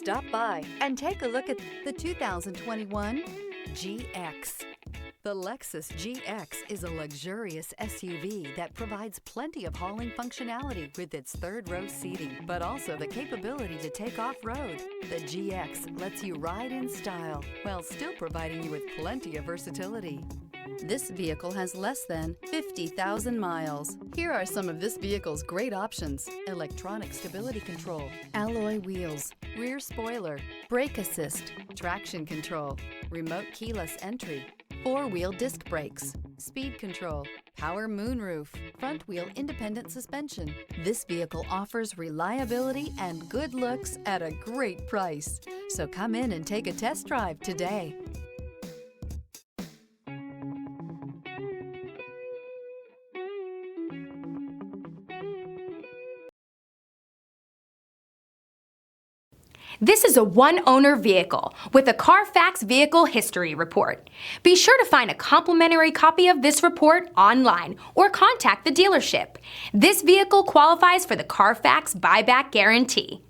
Stop by and take a look at the 2021 GX. The Lexus GX is a luxurious SUV that provides plenty of hauling functionality with its third-row seating, but also the capability to take off-road. The GX lets you ride in style while still providing you with plenty of versatility. This vehicle has less than 50,000 miles. Here are some of this vehicle's great options: electronic stability control, alloy wheels, rear spoiler, brake assist, traction control, remote keyless entry, four-wheel disc brakes, speed control, power moonroof, front-wheel independent suspension. This vehicle offers reliability and good looks at a great price. So come in and take a test drive today. This is a one-owner vehicle with a CARFAX Vehicle History Report. Be sure to find a complimentary copy of this report online or contact the dealership. This vehicle qualifies for the CARFAX Buyback Guarantee.